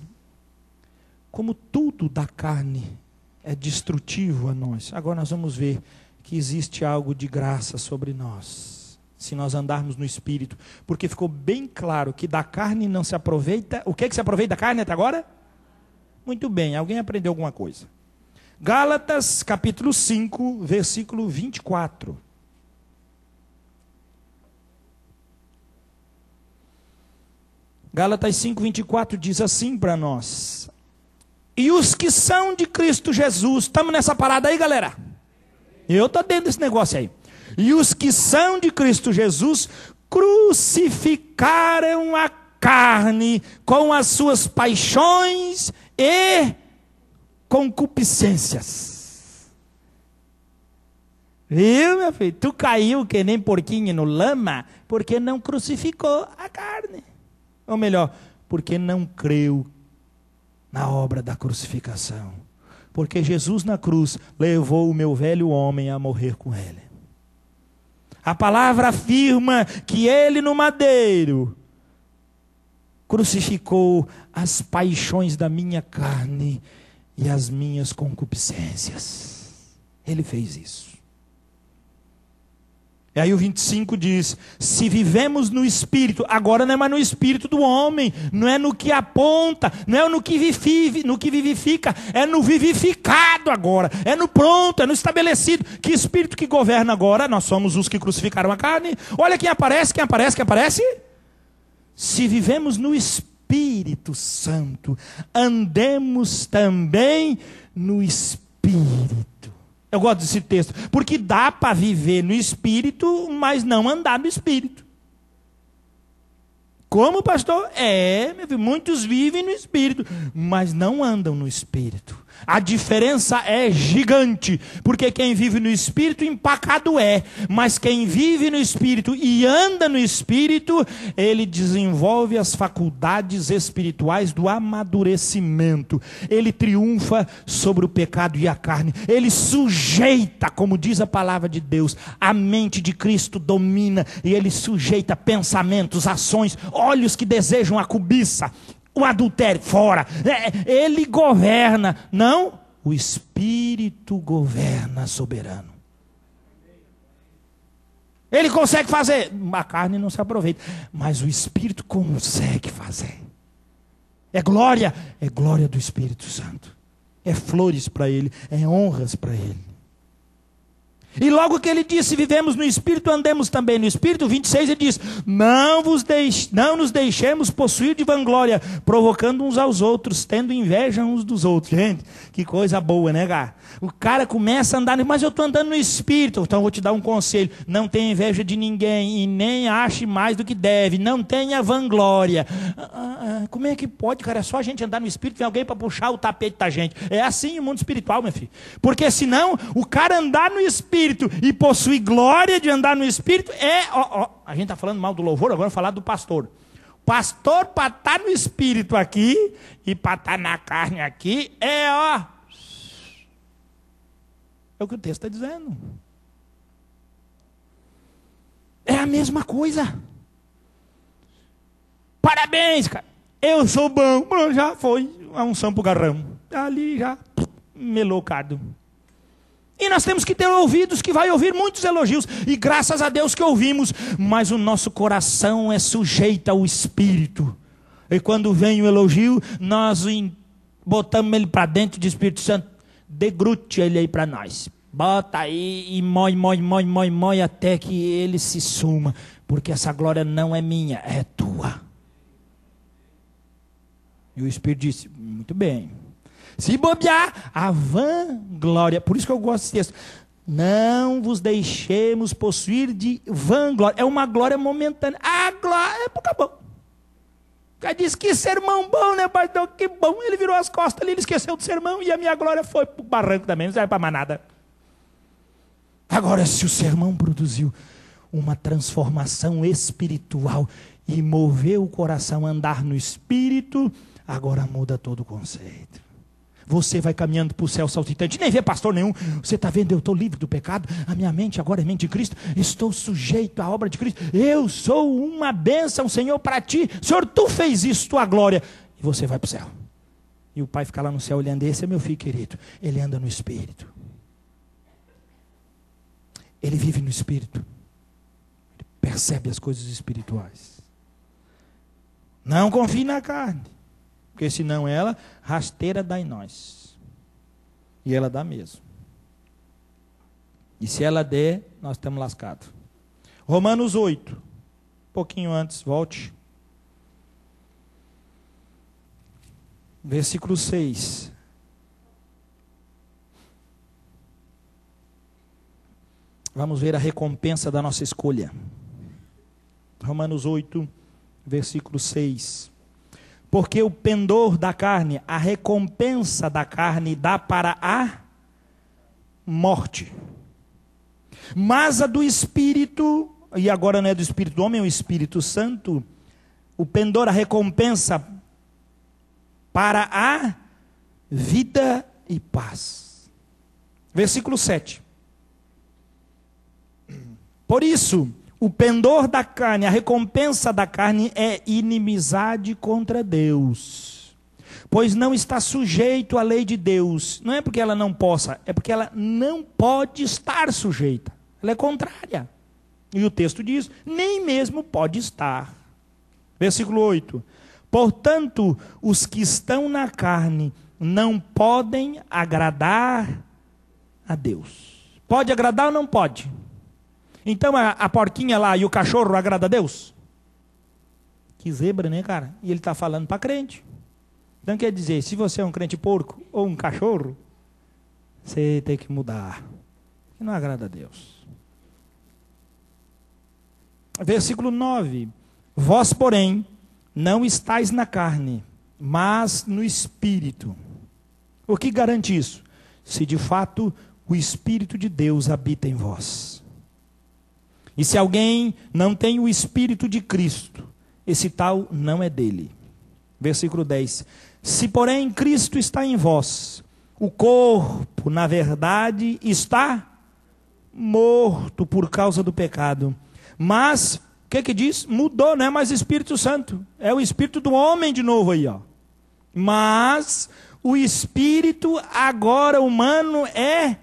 como tudo da carne é destrutivo a nós. Agora nós vamos ver que existe algo de graça sobre nós, se nós andarmos no Espírito. Porque ficou bem claro que da carne não se aproveita. O que se aproveita da carne até agora? Muito bem, alguém aprendeu alguma coisa. Gálatas capítulo 5, versículo 24. Gálatas 5, 24 diz assim para nós: e os que são de Cristo Jesus, estamos nessa parada aí, galera? Eu estou dentro desse negócio aí. E os que são de Cristo Jesus crucificaram a carne com as suas paixões e concupiscências. Viu, meu filho? Tu caiu que nem porquinho no lama porque não crucificou a carne. Ou melhor, porque não creu na obra da crucificação. Porque Jesus na cruz levou o meu velho homem a morrer com ele. A palavra afirma que ele no madeiro crucificou as paixões da minha carne e as minhas concupiscências. Ele fez isso. E aí o 25 diz, se vivemos no Espírito, agora não é mais no Espírito do homem, não é no que aponta, não é no que vivifica, é no vivificado agora, é no pronto, é no estabelecido. Que Espírito que governa agora? Nós somos os que crucificaram a carne. Olha quem aparece. Se vivemos no Espírito Santo, andemos também no Espírito. Eu gosto desse texto, porque dá para viver no Espírito, mas não andar no Espírito. Como, pastor? Meu filho, muitos vivem no Espírito, mas não andam no Espírito. A diferença é gigante, porque quem vive no Espírito empacado é, mas quem vive no Espírito e anda no Espírito, ele desenvolve as faculdades espirituais do amadurecimento, ele triunfa sobre o pecado e a carne, ele sujeita, como diz a palavra de Deus, a mente de Cristo domina, e ele sujeita pensamentos, ações, olhos que desejam a cobiça, o adultério, fora. Ele governa. Não, o Espírito governa soberano. Ele consegue fazer. A carne não se aproveita. Mas o Espírito consegue fazer. É glória do Espírito Santo. É flores para ele, é honras para ele. E logo que ele disse, vivemos no Espírito, andemos também no Espírito, 26 ele diz, não nos deixemos possuir de vanglória, provocando uns aos outros, tendo inveja uns dos outros. Gente, que coisa boa, né, cara? O cara começa a andar, mas eu estou andando no Espírito, então eu vou te dar um conselho, não tenha inveja de ninguém, e nem ache mais do que deve, não tenha vanglória. Como é que pode, cara? É só a gente andar no Espírito, vem alguém para puxar o tapete da gente. É assim o mundo espiritual, meu filho. Porque senão, o cara andar no Espírito e possuir glória de andar no Espírito a gente está falando mal do louvor, agora vamos falar do pastor. Pastor para estar no Espírito aqui e para estar na carne aqui é o que o texto está dizendo. É a mesma coisa. Parabéns, cara. Eu sou bom. Já foi a unção pro garrão. Ali já melou o cardo. E nós temos que ter ouvidos que vai ouvir muitos elogios. E graças a Deus que ouvimos. Mas o nosso coração é sujeito ao Espírito. E quando vem o elogio, nós botamos ele para dentro do Espírito Santo. Degrute ele aí para nós. Bota aí e mói até que ele se suma. Porque essa glória não é minha, é tua. E o Espírito disse, muito bem. Se bobear, a vanglória. Por isso que eu gosto desse texto. Não vos deixemos possuir de vanglória. É uma glória momentânea. A glória é pouca bom. O cara disse que sermão bom, né, pastor? Que bom. Ele virou as costas ali, ele esqueceu do sermão e a minha glória foi pro barranco também. Não serve para mais nada. Agora, se o sermão produziu uma transformação espiritual e moveu o coração a andar no Espírito, agora muda todo o conceito. Você vai caminhando para o céu saltitante, nem vê pastor nenhum. Você está vendo, eu estou livre do pecado, a minha mente agora é mente de Cristo, estou sujeito à obra de Cristo, eu sou uma bênção, Senhor, para ti. Senhor, tu fez isso, tua glória. E você vai para o céu. E o pai fica lá no céu olhando, esse é meu filho querido, ele anda no Espírito. Ele vive no Espírito. Ele percebe as coisas espirituais. Não confie na carne. Porque senão ela, rasteira dá em nós. E ela dá mesmo. E se ela der, nós estamos lascados. Romanos 8. Um pouquinho antes, volte. Versículo 6. Vamos ver a recompensa da nossa escolha. Romanos 8, versículo 6. Porque o pendor da carne, a recompensa da carne dá para a morte. Mas a do Espírito, e agora não é do Espírito do homem, é o Espírito Santo, o pendor, a recompensa para a vida e paz. Versículo 7. Por isso, o pendor da carne, a recompensa da carne é inimizade contra Deus. Pois não está sujeito à lei de Deus. Não é porque ela não possa, é porque ela não pode estar sujeita. Ela é contrária. E o texto diz, nem mesmo pode estar. Versículo 8. Portanto, os que estão na carne não podem agradar a Deus. Pode agradar ou não pode? Então a porquinha lá e o cachorro agrada a Deus? Que zebra, né, cara? E ele está falando para crente. Então quer dizer, se você é um crente porco ou um cachorro, você tem que mudar. Que não agrada a Deus. Versículo 9. Vós, porém, não estáis na carne, mas no Espírito. O que garante isso? Se de fato o Espírito de Deus habita em vós. E se alguém não tem o Espírito de Cristo, esse tal não é dele. Versículo 10. Se porém Cristo está em vós, o corpo, na verdade, está morto por causa do pecado. Mas, o que diz? Mudou, não é mais Espírito Santo. É o Espírito do homem de novo aí, ó. Mas o Espírito agora humano é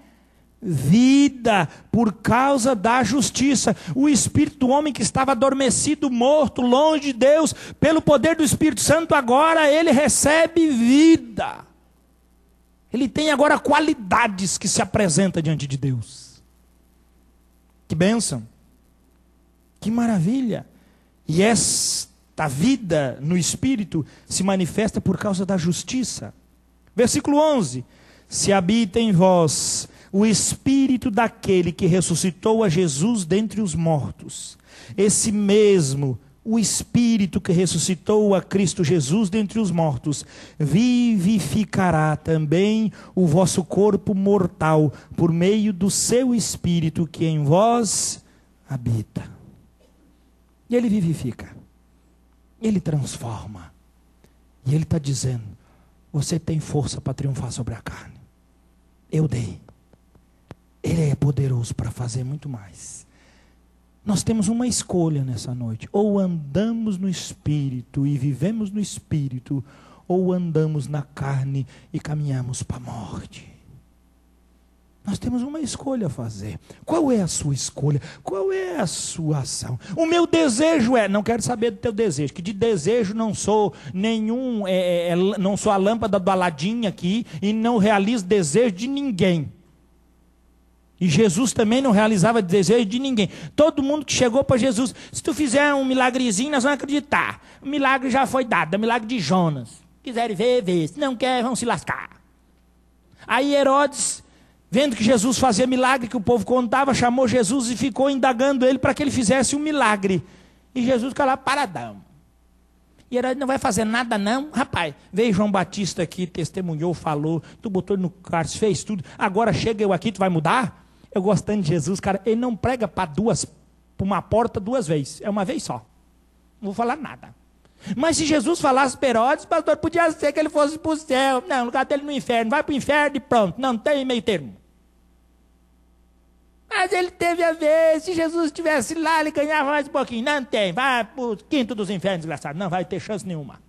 vida por causa da justiça. O Espírito do homem que estava adormecido, morto, longe de Deus, pelo poder do Espírito Santo, agora ele recebe vida. Ele tem agora qualidades que se apresenta diante de Deus. Que bênção. Que maravilha. E esta vida no Espírito se manifesta por causa da justiça. Versículo 11. Se habita em vós o Espírito daquele que ressuscitou a Jesus dentre os mortos, esse mesmo, o Espírito que ressuscitou a Cristo Jesus dentre os mortos, vivificará também o vosso corpo mortal, por meio do seu Espírito que em vós habita. E ele vivifica, ele transforma, e ele está dizendo, você tem força para triunfar sobre a carne. Eu dei. Ele é poderoso para fazer muito mais. Nós temos uma escolha nessa noite. Ou andamos no Espírito e vivemos no Espírito, ou andamos na carne e caminhamos para a morte. Nós temos uma escolha a fazer. Qual é a sua escolha? Qual é a sua ação? O meu desejo não quero saber do teu desejo, que de desejo não sou nenhum, não sou a lâmpada do Aladim aqui, e não realizo desejo de ninguém. E Jesus também não realizava desejo de ninguém. Todo mundo que chegou para Jesus, se tu fizer um milagrezinho, nós vamos acreditar. O milagre já foi dado, é o milagre de Jonas. Quiserem ver, vê. Se não quer, vão se lascar. Aí Herodes, vendo que Jesus fazia milagre, que o povo contava, chamou Jesus e ficou indagando ele para que ele fizesse um milagre. E Jesus ficou lá paradão. E Herodes não vai fazer nada não? Rapaz, veio João Batista aqui, testemunhou, falou, tu botou ele no cárcere, fez tudo. Agora chega eu aqui, tu vai mudar? Eu gosto tanto de Jesus, cara, ele não prega para uma porta duas vezes, é uma vez só. Não vou falar nada. Mas se Jesus falasse para Herodes, pastor, podia ser que ele fosse para o céu. Não, o lugar dele no inferno, vai para o inferno e pronto, não tem meio termo. Mas ele teve a ver, se Jesus estivesse lá, ele ganhava mais um pouquinho. Não tem, vai para o quinto dos infernos, desgraçado, não vai ter chance nenhuma.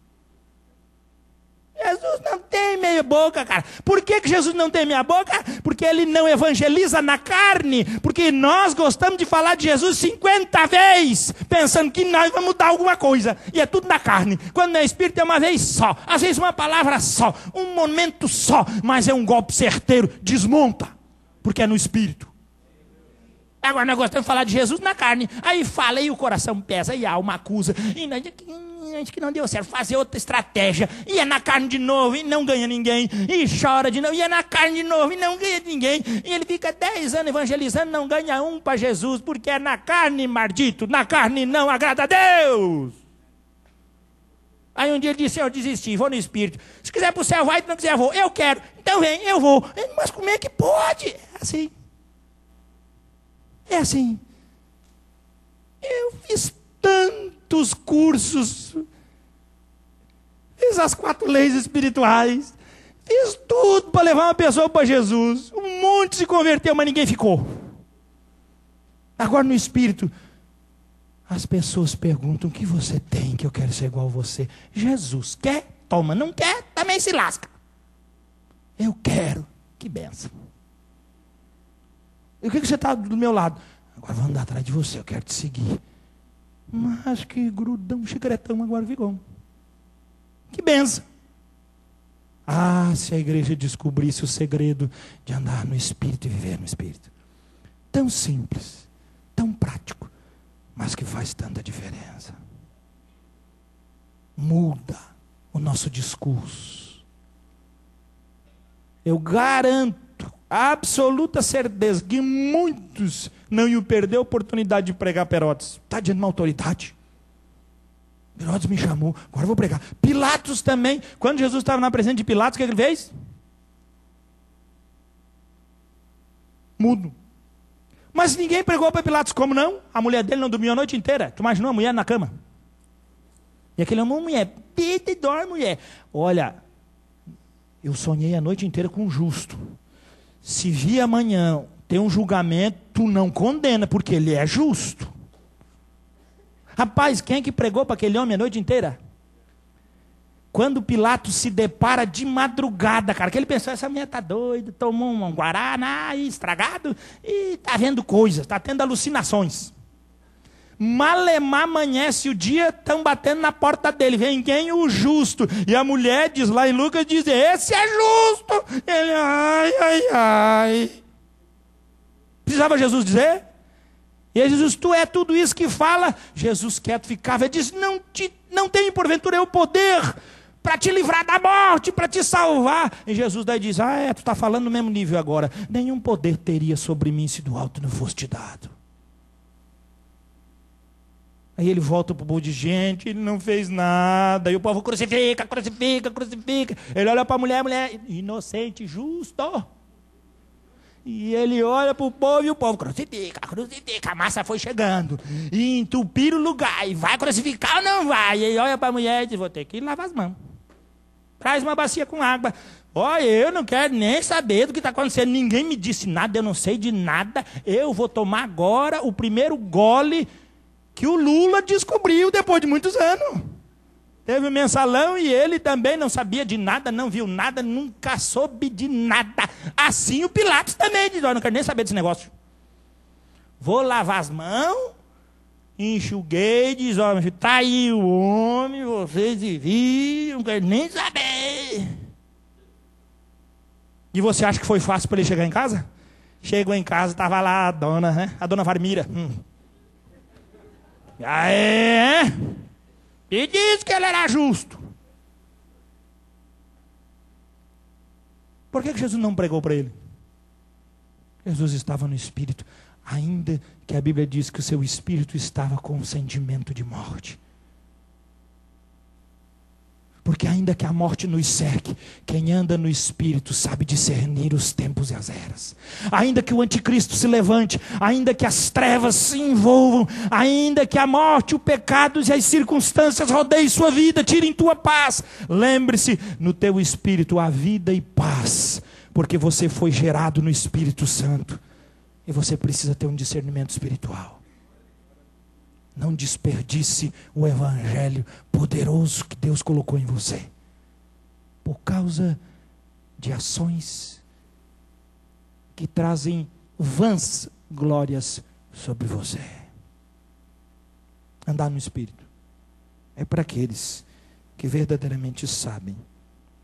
Jesus não tem meia boca, cara. Por que Jesus não tem meia boca? Porque ele não evangeliza na carne. Porque nós gostamos de falar de Jesus 50 vezes, pensando que nós vamos mudar alguma coisa. E é tudo na carne. Quando é Espírito é uma vez só. Às vezes uma palavra só. Um momento só. Mas é um golpe certeiro. Desmonta. Porque é no Espírito. Agora nós gostamos de falar de Jesus na carne. Aí fala e o coração pesa e a alma acusa. E nós acho que não deu certo, fazer outra estratégia, e é na carne de novo, e não ganha ninguém, e chora de novo, e é na carne de novo, e não ganha ninguém, e ele fica 10 anos evangelizando, não ganha um para Jesus, porque é na carne, maldito, na carne não agrada a Deus. Aí um dia ele disse, eu desisti, vou no Espírito, se quiser para o céu vai, se não quiser eu vou, eu quero, então vem, eu vou, mas como é que pode? É assim, eu fiz tantos cursos, fiz as 4 leis espirituais, fiz tudo para levar uma pessoa para Jesus, um monte se converteu, mas ninguém ficou. Agora no Espírito, as pessoas perguntam, o que você tem que eu quero ser igual a você? Jesus, quer? Toma, não quer? Também se lasca. Eu quero, que benção. E o que você está do meu lado? Agora vou andar atrás de você, eu quero te seguir. Mas que grudão, chicretão agora ficou. Que benção. Ah, se a igreja descobrisse o segredo de andar no Espírito e viver no Espírito. Tão simples, tão prático, mas que faz tanta diferença. Muda o nosso discurso. Eu garanto, absoluta certeza, que muitos não iam perder a oportunidade de pregar para Herodes. Está diante de uma autoridade. Herodes me chamou, agora eu vou pregar. Pilatos também, quando Jesus estava na presença de Pilatos, o que ele fez? mudo. Mas ninguém pregou para Pilatos, como não? A mulher dele não dormiu a noite inteira. Tu imaginou a mulher na cama? E aquele homem, mulher, deita e dorme, mulher. Olha, eu sonhei a noite inteira com um justo. Se vir amanhã ter um julgamento, tu não condena, porque ele é justo. Rapaz, quem é que pregou para aquele homem a noite inteira? Quando Pilatos se depara de madrugada, cara, que ele pensou, essa mulher tá doida, tomou um guaraná estragado e tá vendo coisas, tá tendo alucinações. Malemar amanhece o dia, estão batendo na porta dele, vem quem? O justo. E a mulher diz lá em Lucas, diz, esse é justo. Ele, ai, ai, ai. Precisava Jesus dizer? E ele diz, tu é tudo isso que fala? Jesus quieto ficava, ele diz, não tenho porventura eu poder para te livrar da morte, para te salvar. E Jesus daí diz, tu está falando no mesmo nível agora. Nenhum poder teria sobre mim se do alto não fosse te dado. Aí ele volta para o povo de gente, ele não fez nada. E o povo crucifica, crucifica, crucifica. Ele olha para a mulher, inocente, justo. E ele olha para o povo e o povo crucifica, crucifica. A massa foi chegando. E entupir o lugar. E vai crucificar ou não vai? E ele olha para a mulher e diz, vou ter que lavar as mãos. Traz uma bacia com água. Olha, eu não quero nem saber do que está acontecendo. Ninguém me disse nada, eu não sei de nada. Eu vou tomar agora o primeiro gole que o Lula descobriu depois de muitos anos. Teve um mensalão e ele também não sabia de nada, não viu nada, nunca soube de nada. Assim o Pilatos também diz, não quero nem saber desse negócio. Vou lavar as mãos, enxuguei, diz, tá aí o homem, vocês viram, não quero nem saber. E você acha que foi fácil para ele chegar em casa? Chegou em casa, estava lá a dona Varmira. E disse que ele era justo. Por que Jesus não pregou para ele? Jesus estava no Espírito, ainda que a Bíblia diz que o seu Espírito estava com um sentimento de morte. Porque ainda que a morte nos cerque, quem anda no Espírito sabe discernir os tempos e as eras. Ainda que o anticristo se levante, ainda que as trevas se envolvam, ainda que a morte, o pecado e as circunstâncias rodeiem sua vida, tirem tua paz. Lembre-se, no teu Espírito há vida e paz, porque você foi gerado no Espírito Santo. E você precisa ter um discernimento espiritual. Não desperdice o evangelho poderoso que Deus colocou em você. Por causa de ações que trazem vãs glórias sobre você. Andar no Espírito é para aqueles que verdadeiramente sabem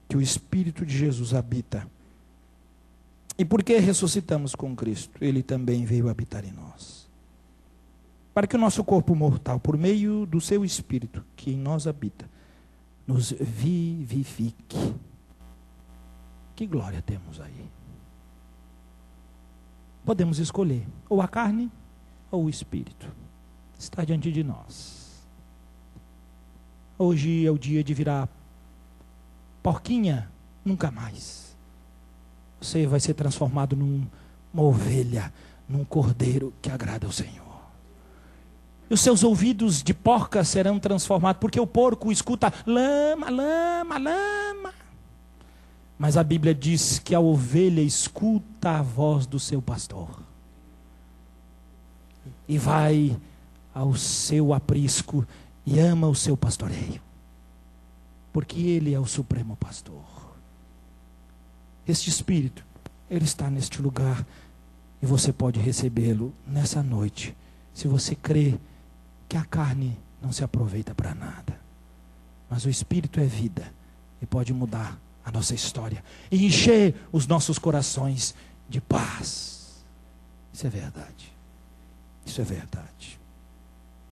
que o Espírito de Jesus habita. E porque ressuscitamos com Cristo, Ele também veio habitar em nós. Para que o nosso corpo mortal, por meio do seu Espírito, que em nós habita, nos vivifique. Que glória temos aí. Podemos escolher ou a carne ou o Espírito. Está diante de nós. Hoje é o dia de virar porquinha, nunca mais. Você vai ser transformado numa ovelha, num cordeiro que agrada ao Senhor. E os seus ouvidos de porca serão transformados, porque o porco escuta lama, lama, lama. Mas a Bíblia diz que a ovelha escuta a voz do seu pastor. E vai ao seu aprisco e ama o seu pastoreio. Porque Ele é o supremo pastor. Este Espírito, Ele está neste lugar. E você pode recebê-lo nessa noite. Se você crê que a carne não se aproveita para nada. Mas o Espírito é vida. E pode mudar a nossa história. E encher os nossos corações de paz. Isso é verdade. Isso é verdade.